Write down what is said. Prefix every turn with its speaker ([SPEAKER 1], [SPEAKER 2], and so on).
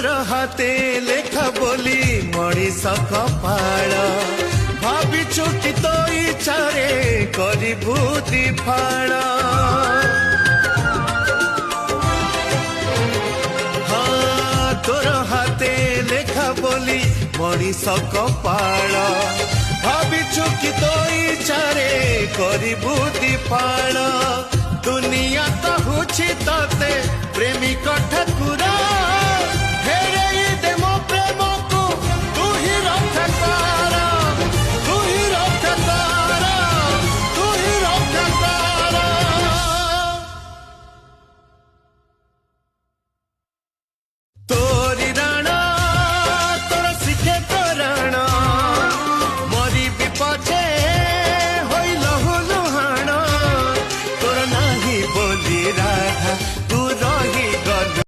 [SPEAKER 1] तोर हाथे लेखा बोली मनीष कपाळ भाविछु कि तो इच्छारे करिबु दिफाळ हाँ तोर हाथे लेखा बोली मनीष कपाळ भाविछु कि तो इच्छारे करिबु दिफाळ दुनिया तो हुछि तते प्रेमिक